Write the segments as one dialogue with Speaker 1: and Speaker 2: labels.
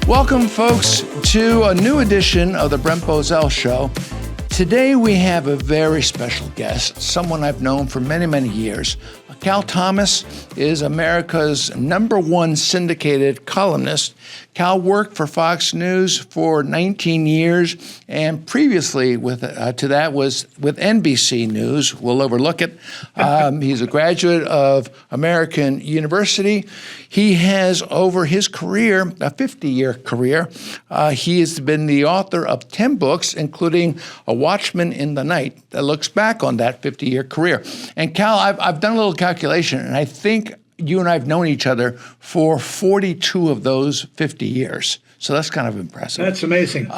Speaker 1: Welcome, folks, to a new edition of the Brent Bozell Show. Today we have a very special guest, someone I've known for many, many years. Cal Thomas is America's #1 syndicated columnist. Cal worked for Fox News for 19 years, and previously to that was with NBC News. We'll overlook it. He's a graduate of American University. He has, over his career, a 50-year career, he has been the author of 10 books, including A Watchman in the Night, that looks back on that 50-year career. And Cal, I've done a little calculation, and I think you and I have known each other for 42 of those 50 years. So that's kind of impressive.
Speaker 2: That's amazing.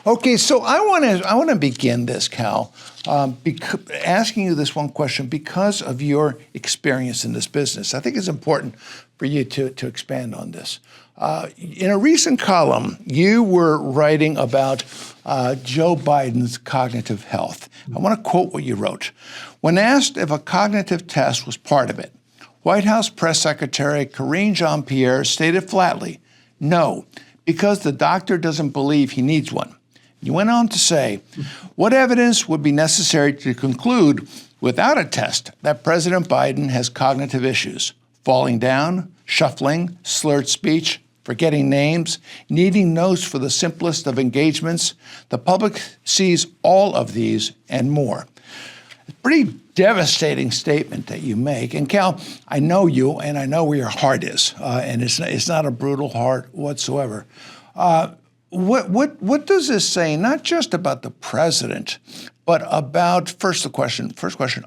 Speaker 1: Okay, so I want to begin this, Cal, asking you this one question because of your experience in this business. I think it's important for you to expand on this. In a recent column, you were writing about Joe Biden's cognitive health. I want to quote what you wrote. When asked if a cognitive test was part of it, White House Press Secretary Karine Jean-Pierre stated flatly, no, because the doctor doesn't believe he needs one. You went on to say, what evidence would be necessary to conclude without a test that President Biden has cognitive issues? Falling down, shuffling, slurred speech, forgetting names, needing notes for the simplest of engagements. The public sees all of these and more. Pretty devastating statement that you make. And Cal, I know you, and I know where your heart is, and it's not a brutal heart whatsoever. What does this say, not just about the president, but about, first question,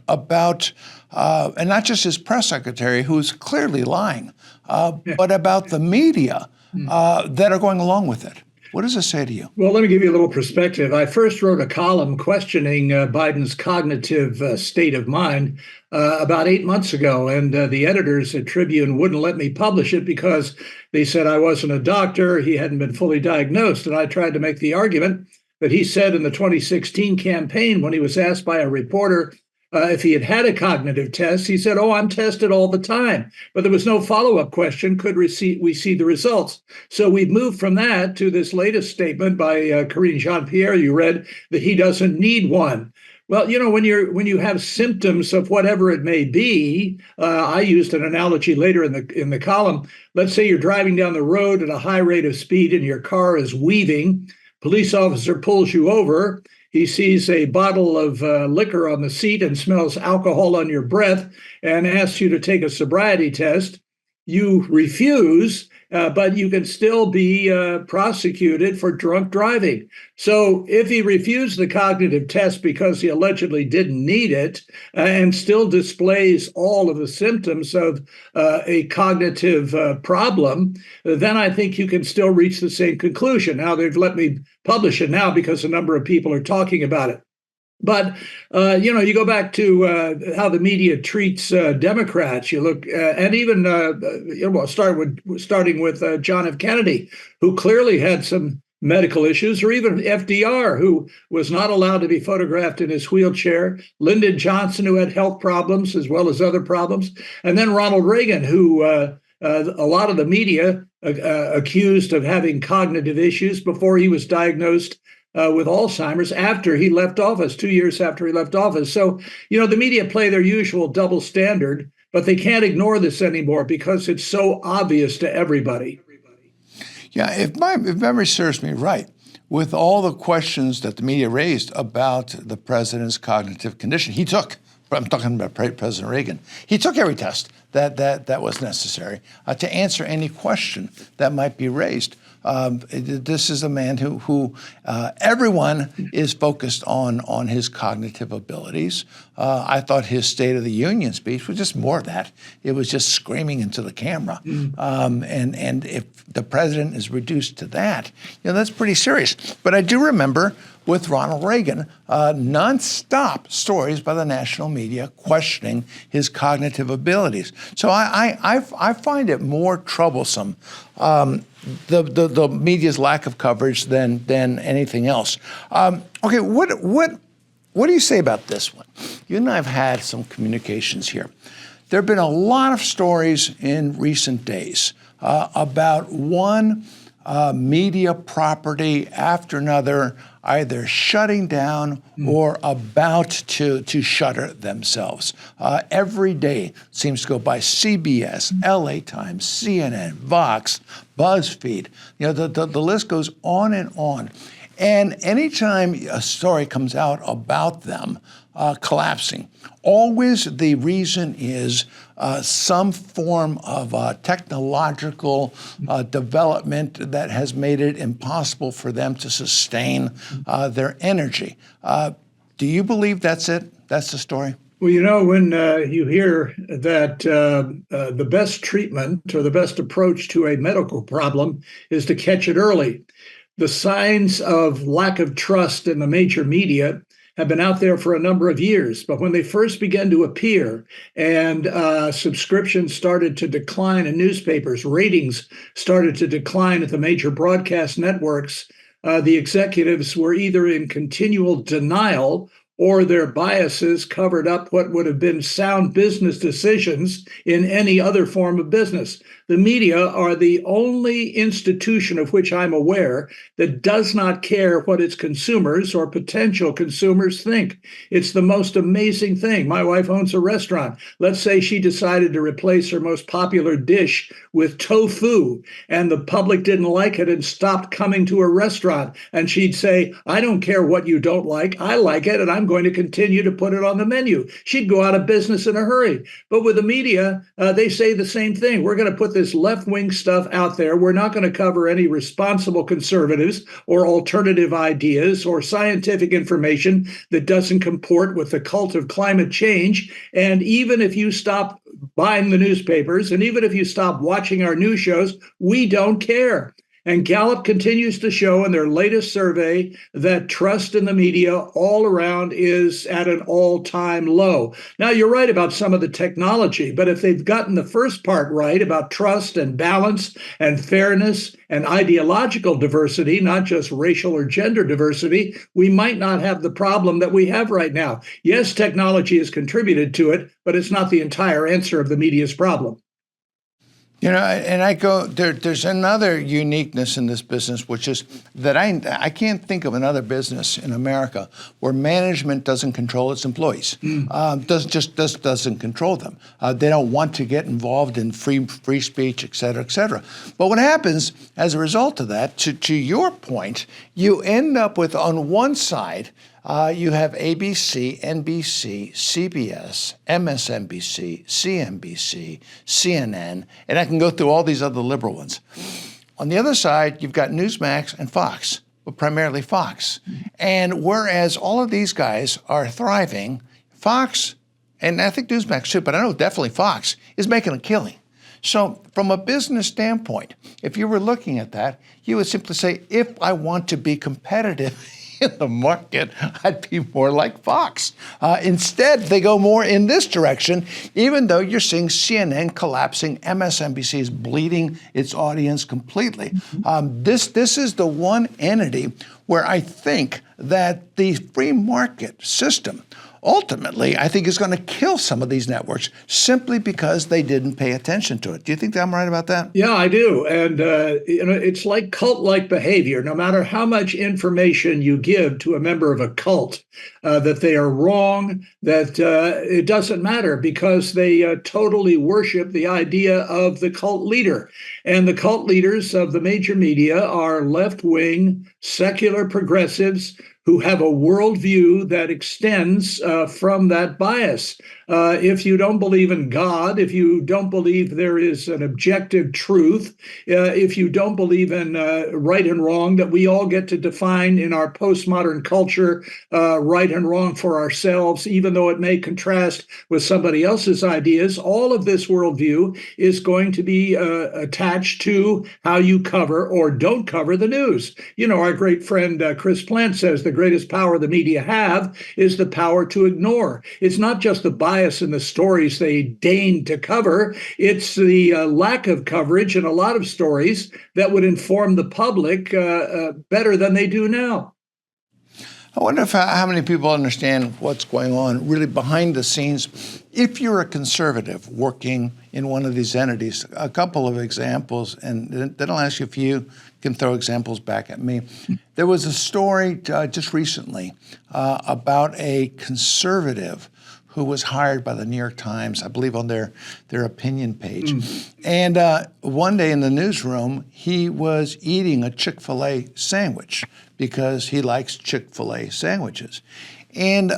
Speaker 1: about, and not just his press secretary, who's clearly lying, but about the media that are going along with it? What does this say to you?
Speaker 2: Well, let me give you a little perspective. I first wrote a column questioning Biden's cognitive state of mind about 8 months ago, and the editors at Tribune wouldn't let me publish it because they said I wasn't a doctor, he hadn't been fully diagnosed, and I tried to make the argument that he said in the 2016 campaign when he was asked by a reporter if he had had a cognitive test, he said, oh, I'm tested all the time. But there was no follow-up question, could we see the results? So we've moved from that to this latest statement by Karine Jean-Pierre, you read, that he doesn't need one. Well, you know, when you have symptoms of whatever it may be, I used an analogy later in the column. Let's say you're driving down the road at a high rate of speed and your car is weaving. Police officer pulls you over. He sees a bottle of liquor on the seat and smells alcohol on your breath and asks you to take a sobriety test. You refuse, but you can still be prosecuted for drunk driving. So if he refused the cognitive test because he allegedly didn't need it and still displays all of the symptoms of a cognitive problem, then I think you can still reach the same conclusion. Now, they've let me publish it now because a number of people are talking about it. But, you go back to how the media treats Democrats. You look and even starting with John F. Kennedy, who clearly had some medical issues, or even FDR, who was not allowed to be photographed in his wheelchair, Lyndon Johnson, who had health problems as well as other problems, and then Ronald Reagan, who a lot of the media accused of having cognitive issues before he was diagnosed with Alzheimer's after he left office, 2 years after he left office. So, the media play their usual double standard, but they can't ignore this anymore because it's so obvious to everybody.
Speaker 1: Yeah, if memory serves me right, with all the questions that the media raised about the president's cognitive condition, I'm talking about President Reagan, he took every test that was necessary to answer any question that might be raised. This is a man who everyone is focused on his cognitive abilities. I thought his State of the Union speech was just more of that. It was just screaming into the camera. And if the president is reduced to that, that's pretty serious. But I do remember with Ronald Reagan, nonstop stories by the national media questioning his cognitive abilities. So I find it more troublesome the media's lack of coverage than anything else. Okay, what do you say about this one? You and I have had some communications here. There have been a lot of stories in recent days about one media property after another either shutting down or about to shutter themselves. Every day seems to go by. CBS, LA Times, CNN, Vox, BuzzFeed. The list goes on and on. And anytime a story comes out about them collapsing, always the reason is some form of technological development that has made it impossible for them to sustain their energy. Do you believe that's it? That's the story?
Speaker 2: Well, when you hear that the best treatment or the best approach to a medical problem is to catch it early, the signs of lack of trust in the major media have been out there for a number of years. But when they first began to appear and subscriptions started to decline in newspapers, ratings started to decline at the major broadcast networks, the executives were either in continual denial or their biases covered up what would have been sound business decisions in any other form of business. The media are the only institution of which I'm aware that does not care what its consumers or potential consumers think. It's the most amazing thing. My wife owns a restaurant. Let's say she decided to replace her most popular dish with tofu, and the public didn't like it and stopped coming to her restaurant. And she'd say, I don't care what you don't like. I like it, and I'm going to continue to put it on the menu. She'd go out of business in a hurry. But with the media, they say the same thing. We're going to put this left-wing stuff out there. We're not going to cover any responsible conservatives or alternative ideas or scientific information that doesn't comport with the cult of climate change. And even if you stop buying the newspapers, and even if you stop watching our news shows, we don't care. And Gallup continues to show in their latest survey that trust in the media all around is at an all-time low. Now, you're right about some of the technology, but if they've gotten the first part right about trust and balance and fairness and ideological diversity, not just racial or gender diversity, we might not have the problem that we have right now. Yes, technology has contributed to it, but it's not the entire answer of the media's problem.
Speaker 1: And I go, there's another uniqueness in this business, which is that I can't think of another business in America where management doesn't control its employees, doesn't control them. They don't want to get involved in free speech, et cetera, et cetera. But what happens as a result of that, to your point, you end up with, on one side, you have ABC, NBC, CBS, MSNBC, CNBC, CNN, and I can go through all these other liberal ones. On the other side, you've got Newsmax and Fox, but primarily Fox. And whereas all of these guys are thriving, Fox, and I think Newsmax too, but I know definitely Fox, is making a killing. So from a business standpoint, if you were looking at that, you would simply say, if I want to be competitive in the market, I'd be more like Fox. Instead, they go more in this direction, even though you're seeing CNN collapsing, MSNBC is bleeding its audience completely. This is the one entity where I think that the free market system ultimately, I think, is going to kill some of these networks simply because they didn't pay attention to it. Do you think that I'm right about that?
Speaker 2: Yeah, I do. And, it's like cult-like behavior. No matter how much information you give to a member of a cult, that they are wrong, that it doesn't matter because they totally worship the idea of the cult leader. And the cult leaders of the major media are left-wing, secular progressives who have a worldview that extends from that bias. If you don't believe in God, if you don't believe there is an objective truth, if you don't believe in right and wrong that we all get to define in our postmodern culture, right and wrong for ourselves, even though it may contrast with somebody else's ideas, all of this worldview is going to be attacked attached to how you cover or don't cover the news. Our great friend Chris Plante says the greatest power the media have is the power to ignore. It's not just the bias in the stories they deign to cover, it's the lack of coverage in a lot of stories that would inform the public better than they do now.
Speaker 1: I wonder how many people understand what's going on really behind the scenes. If you're a conservative working in one of these entities, a couple of examples, and then I'll ask you if you can throw examples back at me. There was a story just recently about a conservative who was hired by the New York Times, I believe on their opinion page. And one day in the newsroom, he was eating a Chick-fil-A sandwich because he likes Chick-fil-A sandwiches. And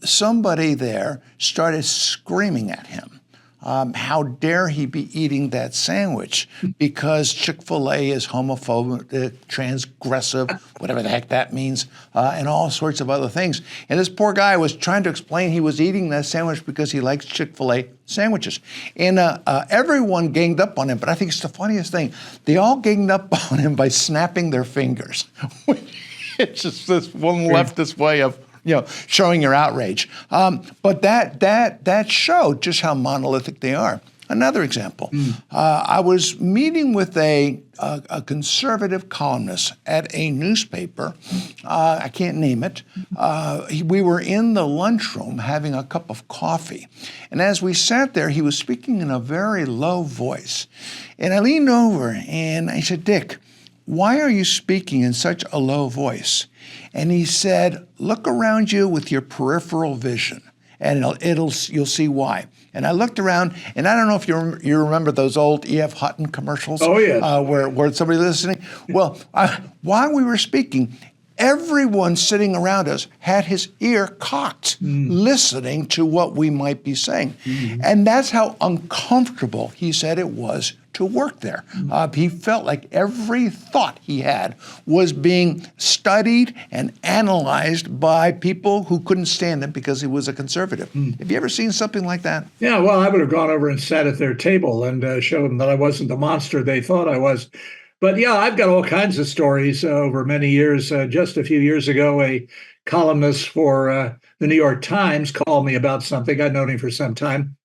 Speaker 1: somebody there started screaming at him. How dare he be eating that sandwich because Chick-fil-A is homophobic, transgressive, whatever the heck that means, and all sorts of other things. And this poor guy was trying to explain he was eating that sandwich because he likes Chick-fil-A sandwiches. And everyone ganged up on him, but I think it's the funniest thing. They all ganged up on him by snapping their fingers. It's just this one leftist way of showing your outrage. But that showed just how monolithic they are. Another example, I was meeting with a conservative columnist at a newspaper. I can't name it. We were in the lunchroom having a cup of coffee. And as we sat there, he was speaking in a very low voice. And I leaned over and I said, "Dick, why are you speaking in such a low voice?" And he said, "Look around you with your peripheral vision, and you'll see why." And I looked around, and I don't know if you remember those old E.F. Hutton commercials.
Speaker 2: Oh, yeah.
Speaker 1: Where somebody listening. Well, while we were speaking, everyone sitting around us had his ear cocked, listening to what we might be saying. And that's how uncomfortable he said it was to work there. He felt like every thought he had was being studied and analyzed by people who couldn't stand him because he was a conservative. Have you ever seen something like that?
Speaker 2: Yeah, well, I would have gone over and sat at their table and showed them that I wasn't the monster they thought I was. But yeah, I've got all kinds of stories over many years. Just a few years ago, a columnist for the New York Times called me about something. I'd known him for some time.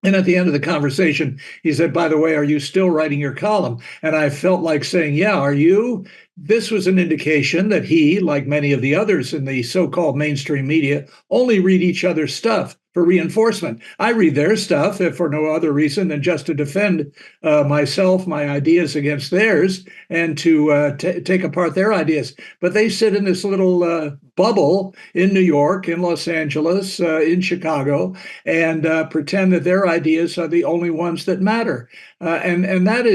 Speaker 2: And at the end of the conversation, he said, "By the way, are you still writing your column?" And I felt like saying, "Yeah, are you?" This was an indication that he, like many of the others in the so-called mainstream media, only read each other's stuff for reinforcement. I read their stuff if for no other reason than just to defend myself, my ideas against theirs, and to take apart their ideas. But they sit in this little bubble in New York, in Los Angeles, in Chicago, and pretend that their ideas are the only ones that matter. And that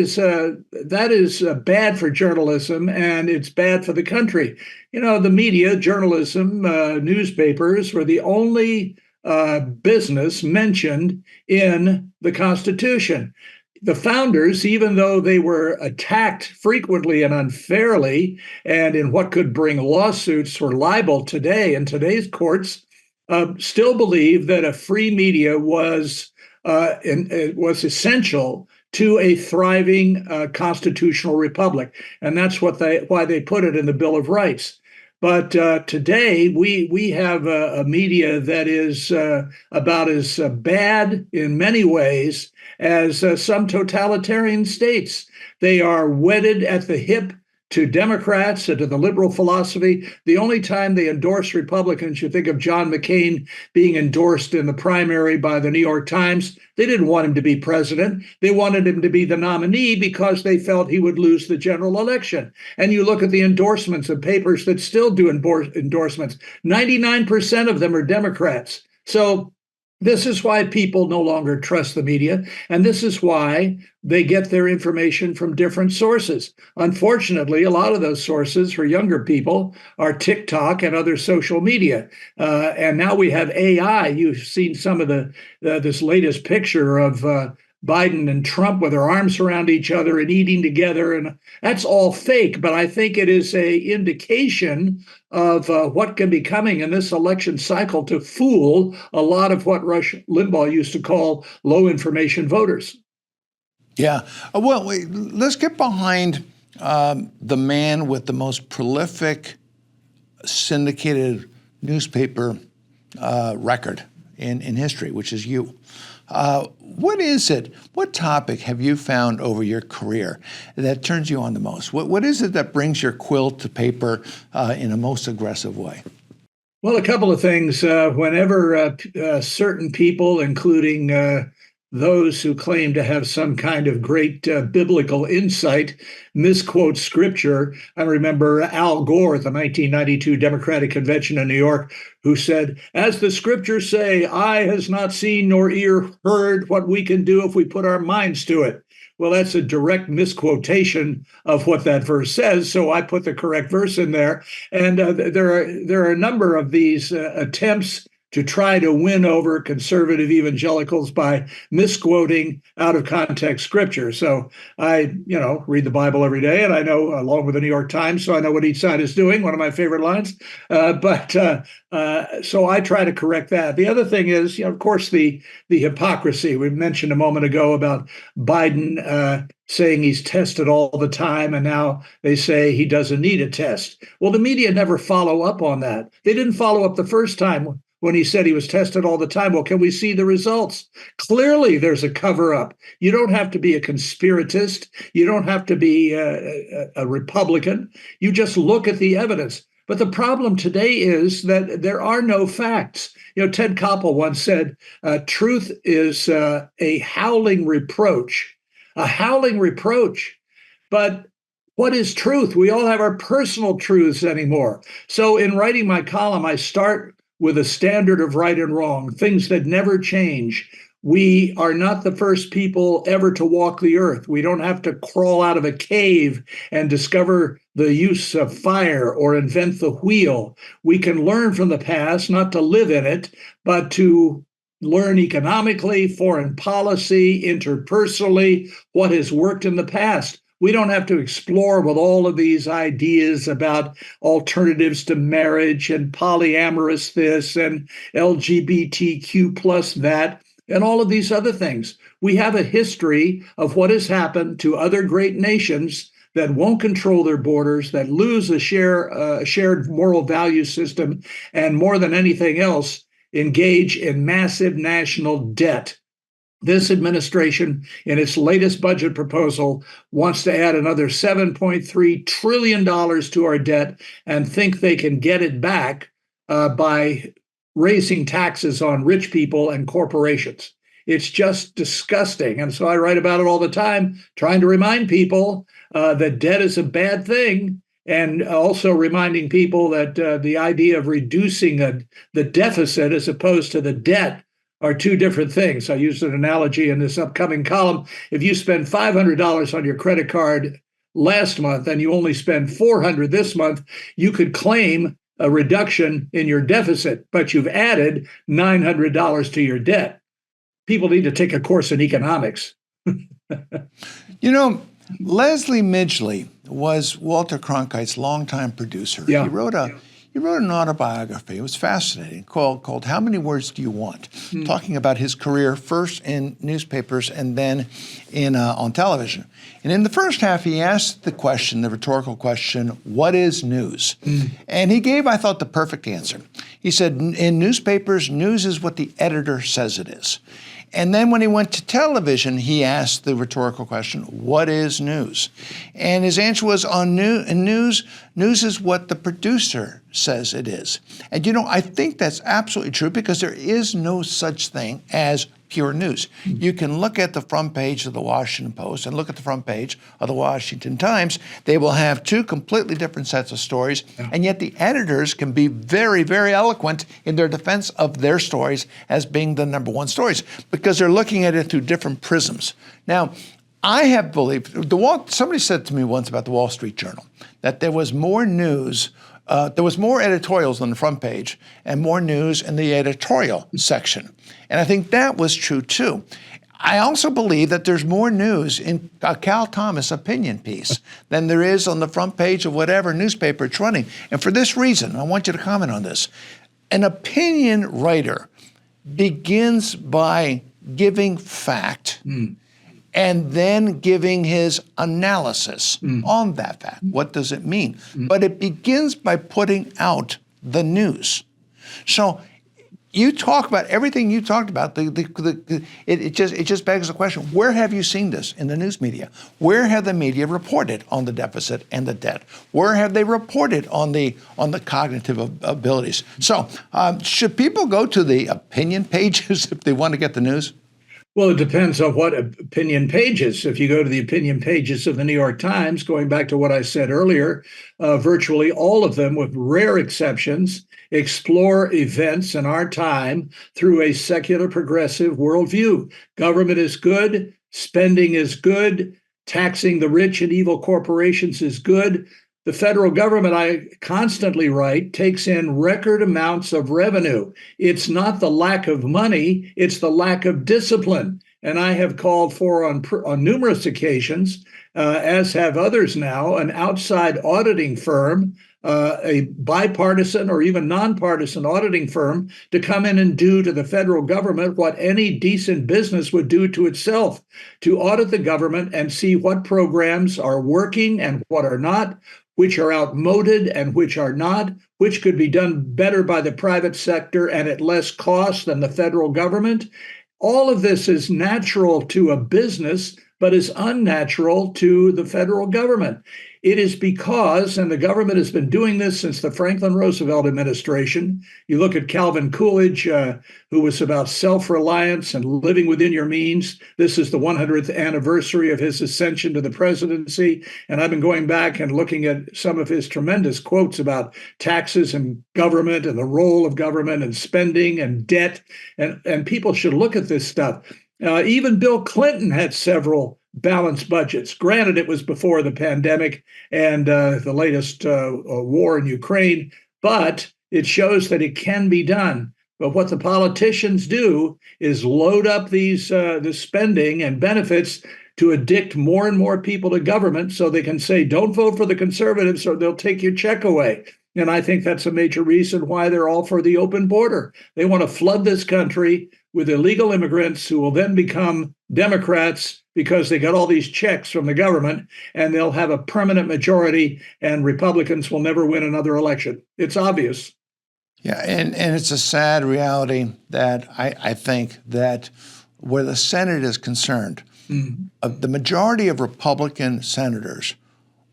Speaker 2: is bad for journalism, and it's bad for the country. The media, journalism, newspapers were the only business mentioned in the Constitution. The founders, even though they were attacked frequently and unfairly, and in what could bring lawsuits for libel today in today's courts, still believed that a free media was essential to a thriving constitutional republic, and that's why they put it in the Bill of Rights. But today we have a media that is about as bad in many ways as some totalitarian states. They are wedded at the hip to Democrats and to the liberal philosophy. The only time they endorse Republicans, you think of John McCain being endorsed in the primary by the New York Times. They didn't want him to be president. They wanted him to be the nominee because they felt he would lose the general election. And you look at the endorsements of papers that still do endorsements. 99% of them are Democrats. So this is why people no longer trust the media, and this is why they get their information from different sources. Unfortunately, a lot of those sources for younger people are TikTok and other social media. And now we have AI. You've seen some of this latest picture of Biden and Trump with their arms around each other and eating together. And that's all fake. But I think it is an indication of what can be coming in this election cycle to fool a lot of what Rush Limbaugh used to call low information voters.
Speaker 1: Yeah. Well, let's get behind the man with the most prolific syndicated newspaper record in history, which is you. What is it? What topic have you found over your career that turns you on the most? What is it that brings your quill to paper in a most aggressive way?
Speaker 2: Well, a couple of things. Whenever certain people, including those who claim to have some kind of great biblical insight, misquote scripture. I remember Al Gore at the 1992 Democratic Convention in New York, who said, "As the scriptures say, eye has not seen nor ear heard what we can do if we put our minds to it." Well, that's a direct misquotation of what that verse says. So I put the correct verse in there. And there are a number of these attempts to try to win over conservative evangelicals by misquoting out of context scripture. So I, read the Bible every day, and I know, along with the New York Times, so I know what each side is doing. One of my favorite lines. So I try to correct that. The other thing is, of course, the hypocrisy we mentioned a moment ago about Biden saying he's tested all the time, and now they say he doesn't need a test. Well, the media never follow up on that. They didn't follow up the first time when he said he was tested all the time. Well, can we see the results? Clearly, there's a cover-up. You don't have to be a conspiratist. You don't have to be a Republican. You just look at the evidence. But the problem today is that there are no facts. Ted Koppel once said, truth is a howling reproach. A howling reproach. But what is truth? We all have our personal truths anymore. So in writing my column, I start with a standard of right and wrong, things that never change. We are not the first people ever to walk the earth. We don't have to crawl out of a cave and discover the use of fire or invent the wheel. We can learn from the past, not to live in it, but to learn economically, foreign policy, interpersonally, what has worked in the past. We don't have to explore with all of these ideas about alternatives to marriage and polyamorous this and LGBTQ plus that and all of these other things. We have a history of what has happened to other great nations that won't control their borders, that lose a shared moral value system, and more than anything else, engage in massive national debt. This administration, in its latest budget proposal, wants to add another $7.3 trillion to our debt and think they can get it back by raising taxes on rich people and corporations. It's just disgusting. And so I write about it all the time, trying to remind people that debt is a bad thing, and also reminding people that the idea of reducing the deficit as opposed to the debt are two different things. I used an analogy in this upcoming column. If you spend $500 on your credit card last month and you only spend $400 this month, you could claim a reduction in your deficit, but you've added $900 to your debt. People need to take a course in economics.
Speaker 1: Leslie Midgley was Walter Cronkite's longtime producer.
Speaker 2: Yeah.
Speaker 1: He wrote an autobiography. It was fascinating, called "How Many Words Do You Want?" Talking about his career first in newspapers and then on television. And in the first half, he asked the rhetorical question, what is news? And he gave, I thought, the perfect answer. He said, in newspapers, news is what the editor says it is. And then when he went to television, he asked the rhetorical question, what is news? And his answer was, news is what the producer says it is. And I think that's absolutely true, because there is no such thing as pure news. You can look at the front page of the Washington Post and look at the front page of the Washington Times. They will have two completely different sets of stories, and yet the editors can be very, very eloquent in their defense of their stories as being the number one stories, because they're looking at it through different prisms. Now, I have believed, somebody said to me once about the Wall Street Journal that there was more news, there was more editorials on the front page and more news in the editorial section. And I think that was true too. I also believe that there's more news in a Cal Thomas opinion piece than there is on the front page of whatever newspaper it's running. And for this reason, I want you to comment on this. An opinion writer begins by giving fact and then giving his analysis on that fact. What does it mean? But it begins by putting out the news. So you talk about everything you talked about. It just begs the question: where have you seen this in the news media? Where have the media reported on the deficit and the debt? Where have they reported on the cognitive abilities? So should people go to the opinion pages if they want to get the news?
Speaker 2: Well, it depends on what opinion pages. If you go to the opinion pages of the New York Times, going back to what I said earlier, virtually all of them, with rare exceptions, explore events in our time through a secular progressive worldview. Government is good, spending is good, taxing the rich and evil corporations is good. The federal government, I constantly write, takes in record amounts of revenue. It's not the lack of money, it's the lack of discipline. And I have called for on numerous occasions, as have others now, an outside auditing firm, a bipartisan or even nonpartisan auditing firm, to come in and do to the federal government what any decent business would do to itself, to audit the government and see what programs are working and what are not, which are outmoded and which are not, which could be done better by the private sector and at less cost than the federal government. All of this is natural to a business, but is unnatural to the federal government. It is because, and the government has been doing this since the Franklin Roosevelt administration. You look at Calvin Coolidge, who was about self-reliance and living within your means. This is the 100th anniversary of his ascension to the presidency. And I've been going back and looking at some of his tremendous quotes about taxes and government and the role of government and spending and debt. And people should look at this stuff. Even Bill Clinton had several balanced budgets. Granted, it was before the pandemic and the latest war in Ukraine, but it shows that it can be done. But what the politicians do is load up the spending and benefits to addict more and more people to government so they can say, don't vote for the conservatives or they'll take your check away. And I think that's a major reason why they're all for the open border. They want to flood this country with illegal immigrants who will then become Democrats because they got all these checks from the government, and they'll have a permanent majority, and Republicans will never win another election. It's obvious.
Speaker 1: Yeah, and it's a sad reality that I think that where the Senate is concerned, the majority of Republican senators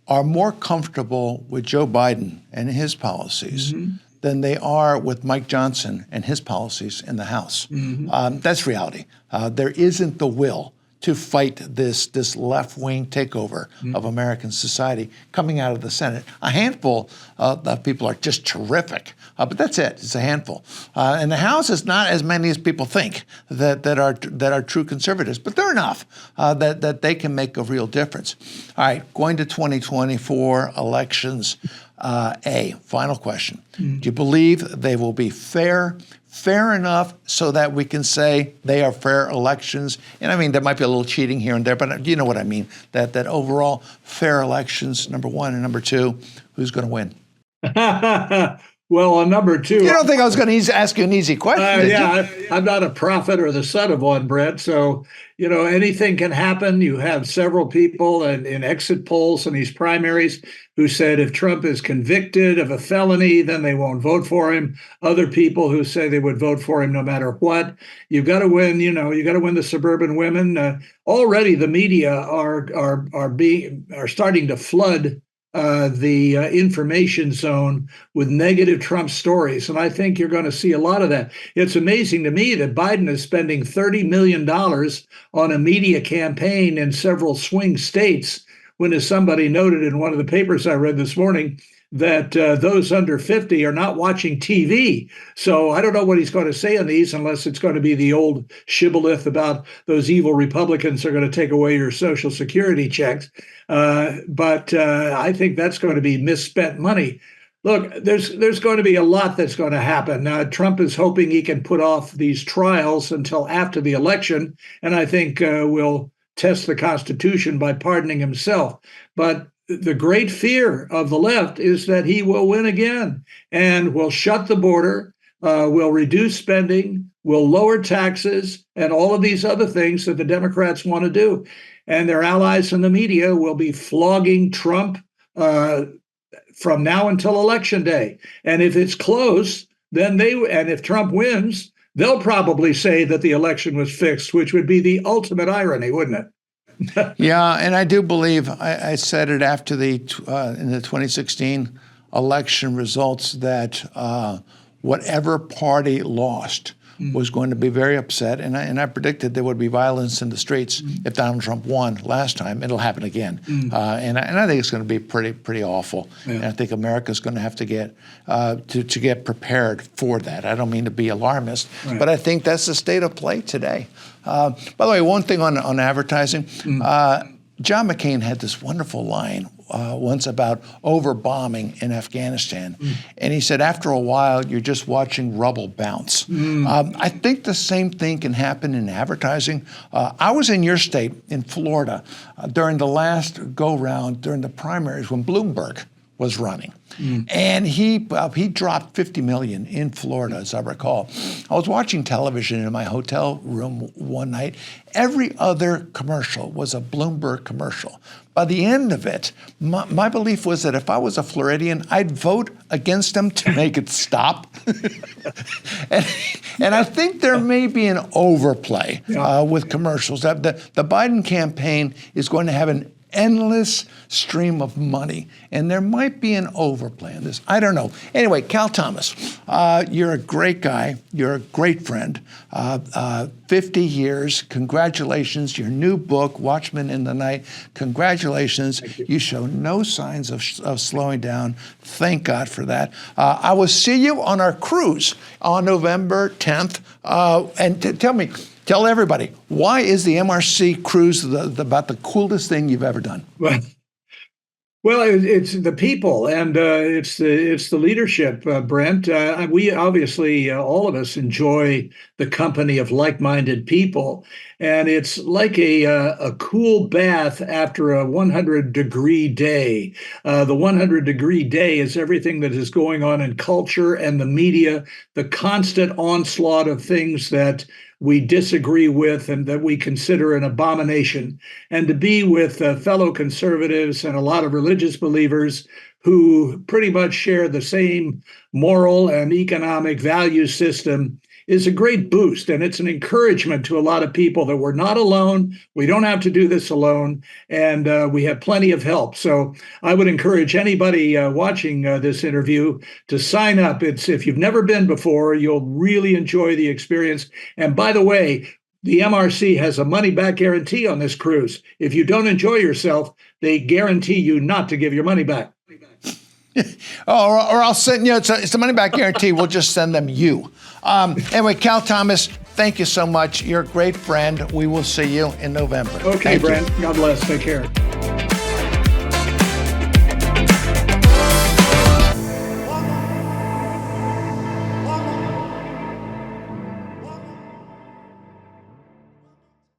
Speaker 1: are more comfortable with Joe Biden and his policies than they are with Mike Johnson and his policies in the House. That's reality. There isn't the will to fight this left-wing takeover of American society coming out of the Senate. A handful of people are just terrific, but that's it. It's a handful. And the House is not as many as people think that are true conservatives, but they're enough that they can make a real difference. All right, going to 2024 elections. Final question. Do you believe they will be fair enough so that we can say they are fair elections? And I mean, there might be a little cheating here and there, but you know what I mean, that overall fair elections, number one, and number two, who's going to win?
Speaker 2: Well, on number two,
Speaker 1: you don't think I was going to ask you an easy question?
Speaker 2: I'm not a prophet or the son of one, Brent. So, anything can happen. You have several people in exit polls and these primaries who said if Trump is convicted of a felony, then they won't vote for him. Other people who say they would vote for him no matter what. You've got to win. You got to win the suburban women. Already, the media are starting to flood the information zone with negative Trump stories. And I think you're going to see a lot of that. It's amazing to me that Biden is spending $30 million on a media campaign in several swing states, when, as somebody noted in one of the papers I read this morning, that those under 50 are not watching TV. So I don't know what he's going to say on these, unless it's going to be the old shibboleth about those evil Republicans are going to take away your Social Security checks. But I think that's going to be misspent money. Look, there's going to be a lot that's going to happen. Trump is hoping he can put off these trials until after the election, and I think will test the Constitution by pardoning himself. But the great fear of the left is that he will win again and will shut the border, will reduce spending, will lower taxes and all of these other things that the Democrats want to do. And their allies in the media will be flogging Trump from now until Election Day. And if it's close, and if Trump wins, they'll probably say that the election was fixed, which would be the ultimate irony, wouldn't it?
Speaker 1: Yeah, and I do believe I said it after in the 2016 election results that whatever party lost was going to be very upset, and I predicted there would be violence in the streets if Donald Trump won last time. It'll happen again, and I think it's going to be pretty awful. Yeah. And I think America's going to have to get to get prepared for that. I don't mean to be alarmist, but I think that's the state of play today. By the way, one thing on advertising, John McCain had this wonderful line once about overbombing in Afghanistan. And he said, after a while, you're just watching rubble bounce. I think the same thing can happen in advertising. I was in your state, in Florida, during the last go-round, during the primaries, when Bloomberg was running. And he dropped $50 million in Florida, as I recall. I was watching television in my hotel room one night. Every other commercial was a Bloomberg commercial. By the end of it, my belief was that if I was a Floridian, I'd vote against them to make it stop. and I think there may be an overplay with commercials. The Biden campaign is going to have an endless stream of money, and there might be an overplay in this. I don't know. Anyway, Cal Thomas, you're a great guy. You're a great friend. 50 years. Congratulations. Your new book, Watchmen in the Night. Congratulations. You show no signs of slowing down. Thank God for that. I will see you on our cruise on November 10th. And tell everybody, why is the MRC cruise about the coolest thing you've ever done?
Speaker 2: Well, it's the people, and it's the leadership, Brent. We obviously, all of us, enjoy the company of like-minded people, and it's like a cool bath after a 100-degree day. The 100-degree day is everything that is going on in culture and the media, the constant onslaught of things that we disagree with and that we consider an abomination, and to be with fellow conservatives and a lot of religious believers who pretty much share the same moral and economic value system is a great boost. And it's an encouragement to a lot of people that we're not alone. We don't have to do this alone. And we have plenty of help. So I would encourage anybody watching this interview to sign up. If you've never been before, you'll really enjoy the experience. And by the way, the MRC has a money-back guarantee on this cruise. If you don't enjoy yourself, they guarantee you not to give your money back.
Speaker 1: Or I'll send you. It's a money-back guarantee. We'll just send them you. Anyway, Cal Thomas, thank you so much. You're a great friend. We will see you in November.
Speaker 2: Okay, Brent. God bless. Take care.